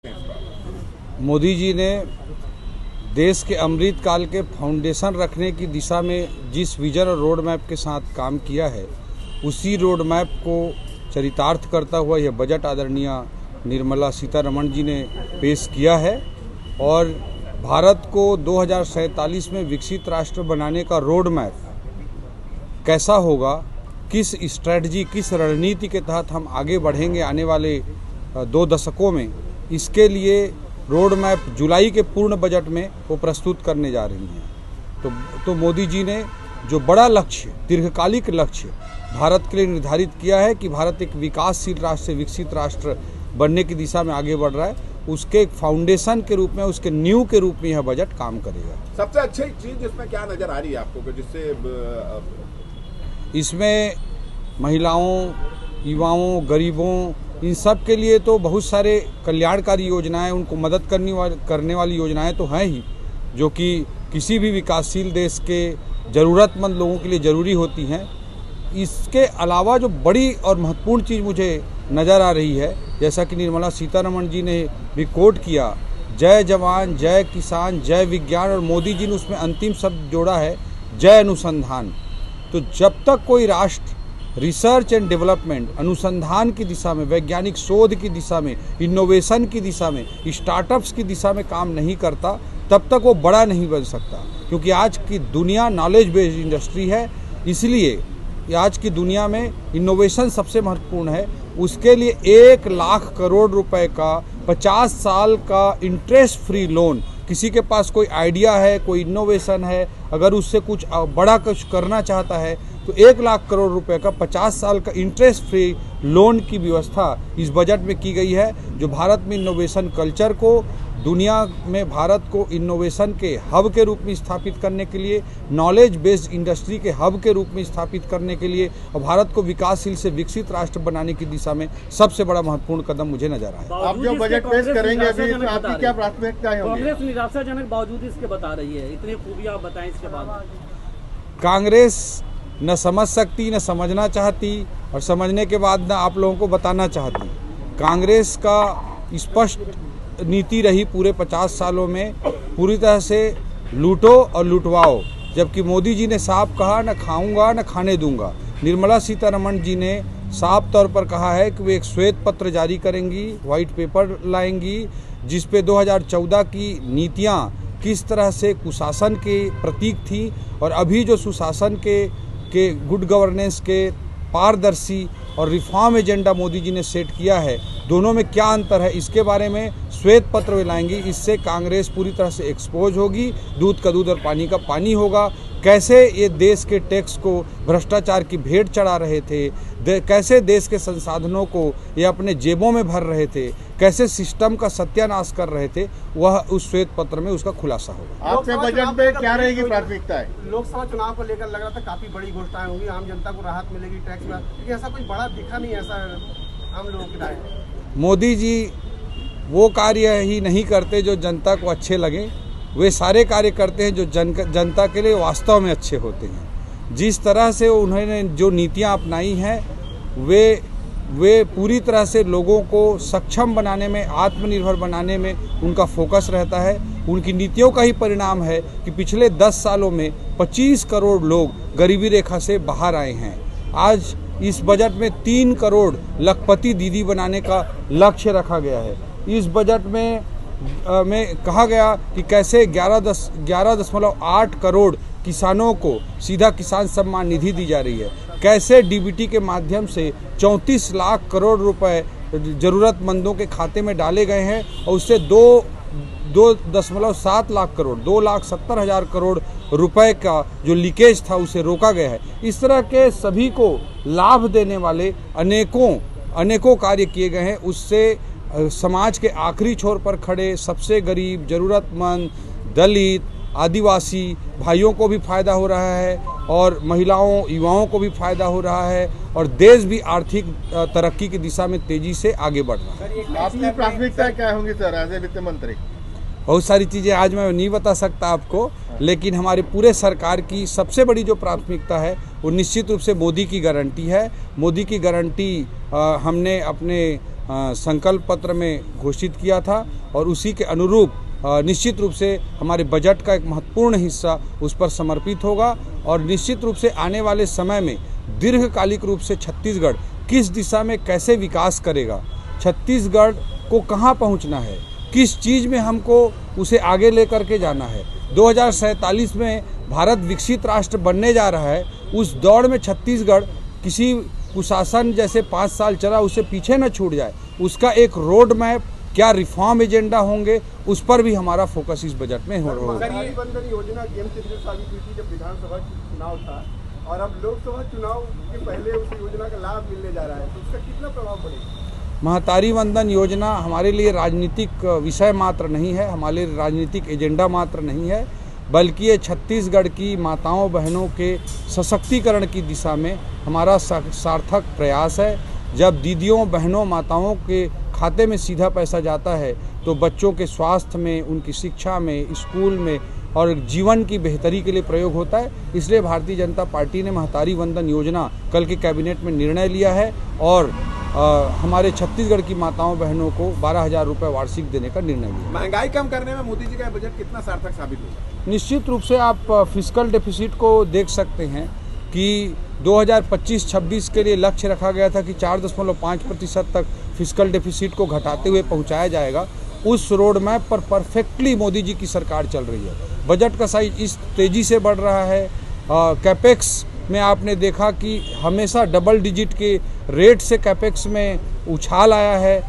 मोदी जी ने देश के अमृत काल के फाउंडेशन रखने की दिशा में जिस विजन और रोड मैप के साथ काम किया है, उसी रोड मैप को चरितार्थ करता हुआ यह बजट आदरणीय निर्मला सीतारमण जी ने पेश किया है और भारत को 2047 में विकसित राष्ट्र बनाने का रोड मैप कैसा होगा, किस स्ट्रेटजी, किस रणनीति के तहत हम आगे बढ़ेंगे आने वाले 2 दशकों में, इसके लिए रोड मैप जुलाई के पूर्ण बजट में वो प्रस्तुत करने जा रही हैं। तो मोदी जी ने जो बड़ा लक्ष्य, दीर्घकालिक लक्ष्य भारत के लिए निर्धारित किया है कि भारत एक विकासशील राष्ट्र से विकसित राष्ट्र बनने की दिशा में आगे बढ़ रहा है, उसके एक फाउंडेशन के रूप में, उसके नींव के रूप में यह बजट काम करेगा। सबसे अच्छी चीज इसमें क्या नजर आ रही है आपको जिससे इसमें महिलाओं, युवाओं, गरीबों, इन सब के लिए तो बहुत सारे कल्याणकारी योजनाएं, उनको मदद करने वाली योजनाएं तो हैं ही, जो कि किसी भी विकासशील देश के ज़रूरतमंद लोगों के लिए ज़रूरी होती हैं। इसके अलावा जो बड़ी और महत्वपूर्ण चीज़ मुझे नज़र आ रही है, जैसा कि निर्मला सीतारमण जी ने भी कोट किया, जय जवान, जय किसान, जय विज्ञान, और मोदी जी ने उसमें अंतिम शब्द जोड़ा है जय अनुसंधान। तो जब तक कोई राष्ट्र रिसर्च एंड डेवलपमेंट, अनुसंधान की दिशा में, वैज्ञानिक शोध की दिशा में, इनोवेशन की दिशा में, स्टार्टअप्स की दिशा में काम नहीं करता, तब तक वो बड़ा नहीं बन सकता। क्योंकि आज की दुनिया नॉलेज बेस्ड इंडस्ट्री है, इसलिए आज की दुनिया में इनोवेशन सबसे महत्वपूर्ण है। उसके लिए 1 लाख करोड़ रुपए का 50 साल का इंटरेस्ट फ्री लोन, किसी के पास कोई आइडिया है, कोई इनोवेशन है, अगर उससे कुछ बड़ा कुछ करना चाहता है तो 1 लाख करोड़ रुपए का 50 साल का इंटरेस्ट फ्री लोन की व्यवस्था इस बजट में की गई है, जो भारत में इनोवेशन कल्चर को, दुनिया में भारत को इनोवेशन के हब के रूप में स्थापित करने के लिए, नॉलेज बेस्ड इंडस्ट्री के हब के रूप में स्थापित करने के लिए, और भारत को विकासशील से विकसित राष्ट्र बनाने की दिशा में सबसे बड़ा महत्वपूर्ण कदम मुझे नजर आया। आप जो बजट पेश करेंगे अभी, आपकी क्या प्राथमिकताएं होंगी? कांग्रेस निराशाजनक बावजूद इसके बता रही है, इतनी खूबियां आप बताएं इसके बाद। कांग्रेस न समझ सकती, न समझना चाहती, और समझने के बाद न आप लोगों को बताना चाहती। कांग्रेस का स्पष्ट नीति रही पूरे 50 सालों में, पूरी तरह से लूटो और लुटवाओ, जबकि मोदी जी ने साफ कहा न खाऊंगा न खाने दूंगा। निर्मला सीतारमण जी ने साफ तौर पर कहा है कि वे एक श्वेत पत्र जारी करेंगी, व्हाइट पेपर लाएंगी, जिस पे 2014 की नीतियां किस तरह से कुशासन के प्रतीक थी, और अभी जो सुशासन के गुड गवर्नेंस के पारदर्शी और रिफॉर्म एजेंडा मोदी जी ने सेट किया है, दोनों में क्या अंतर है, इसके बारे में श्वेत पत्र वे लाएंगी। इससे कांग्रेस पूरी तरह से एक्सपोज होगी, दूध का दूध और पानी का पानी होगा। कैसे ये देश के टैक्स को भ्रष्टाचार की भेंट चढ़ा रहे थे, कैसे देश के संसाधनों को ये अपने जेबों में भर रहे थे, कैसे सिस्टम का सत्यानाश कर रहे थे, वह उस श्वेत पत्र में उसका खुलासा होगा। आपसे बजट में क्या रहेगी प्राथमिकताएं? लोकसभा चुनाव को लेकर लग रहा था काफी बड़ी घोषणाएं होंगी, आम जनता को राहत मिलेगी टैक्स में, लेकिन ऐसा कोई बड़ा दिखा नहीं, ऐसा आम लोगों की राय है। मोदी जी वो कार्य ही नहीं करते जो जनता को अच्छे लगे, वे सारे कार्य करते हैं जो जनता के लिए वास्तव में अच्छे होते हैं। जिस तरह से उन्होंने जो नीतियां अपनाई हैं, वे पूरी तरह से लोगों को सक्षम बनाने में, आत्मनिर्भर बनाने में उनका फोकस रहता है। उनकी नीतियों का ही परिणाम है कि पिछले 10 सालों में 25 करोड़ लोग गरीबी रेखा से बाहर आए हैं। आज इस बजट में 3 करोड़ लखपति दीदी बनाने का लक्ष्य रखा गया है। इस बजट में कहा गया कि कैसे 11.8 करोड़ किसानों को सीधा किसान सम्मान निधि दी जा रही है, कैसे डीबीटी के माध्यम से 34 लाख करोड़ रुपए ज़रूरतमंदों के खाते में डाले गए हैं, और उससे 2.7 लाख करोड़, 2,70,000 करोड़ रुपए का जो लीकेज था उसे रोका गया है। इस तरह के सभी को लाभ देने वाले अनेकों कार्य किए गए हैं। उससे समाज के आखिरी छोर पर खड़े सबसे गरीब, ज़रूरतमंद, दलित, आदिवासी भाइयों को भी फायदा हो रहा है, और महिलाओं, युवाओं को भी फायदा हो रहा है, और देश भी आर्थिक तरक्की की दिशा में तेजी से आगे बढ़ रहा है। आपकी प्राथमिकता क्या होंगी सर, एज ए वित्त मंत्री? बहुत सारी चीज़ें आज मैं नहीं बता सकता आपको, लेकिन हमारे पूरे सरकार की सबसे बड़ी जो प्राथमिकता है वो निश्चित रूप से मोदी की गारंटी है। मोदी की गारंटी हमने अपने संकल्प पत्र में घोषित किया था और उसी के अनुरूप निश्चित रूप से हमारे बजट का एक महत्वपूर्ण हिस्सा उस पर समर्पित होगा और निश्चित रूप से आने वाले समय में दीर्घकालिक रूप से छत्तीसगढ़ किस दिशा में कैसे विकास करेगा, छत्तीसगढ़ को कहाँ पहुँचना है, किस चीज़ में हमको उसे आगे लेकर के जाना है। 2047 में भारत विकसित राष्ट्र बनने जा रहा है। उस दौड़ में छत्तीसगढ़ किसी कुशासन जैसे 5 साल चला उससे पीछे न छूट जाए, उसका एक रोड मैप, क्या रिफॉर्म एजेंडा होंगे, उस पर भी हमारा फोकस इस बजट में होगा। महंगाई बंधन योजना गेम चेंजर साबित हुई थी जब विधानसभा चुनाव था और अब लोकसभा चुनाव के पहले उस योजना का लाभ मिलने जा रहा है, तो उसका कितना प्रभाव पड़ेगा? महतारी वंदन योजना हमारे लिए राजनीतिक विषय मात्र नहीं है, हमारे लिए राजनीतिक एजेंडा मात्र नहीं है, बल्कि ये छत्तीसगढ़ की माताओं बहनों के सशक्तिकरण की दिशा में हमारा सार्थक प्रयास है। जब दीदियों बहनों माताओं के खाते में सीधा पैसा जाता है तो बच्चों के स्वास्थ्य में, उनकी शिक्षा में, स्कूल में और जीवन की बेहतरी के लिए प्रयोग होता है। इसलिए भारतीय जनता पार्टी ने महतारी वंदन योजना कल के कैबिनेट में निर्णय लिया है और हमारे छत्तीसगढ़ की माताओं बहनों को 12,000 रुपये वार्षिक देने का निर्णय लिया। महंगाई कम करने में मोदी जी का बजट कितना सार्थक साबित होगा? निश्चित रूप से आप फिस्कल डेफिसिट को देख सकते हैं कि 2025-26 के लिए लक्ष्य रखा गया था कि 4.5% तक फिस्कल डेफिसिट को घटाते हुए पहुंचाया जाएगा। उस रोड मैप पर परफेक्टली मोदी जी की सरकार चल रही है। बजट का साइज इस तेज़ी से बढ़ रहा है। कैपेक्स में आपने देखा कि हमेशा डबल डिजिट के रेट से कैपेक्स में उछाल आया है।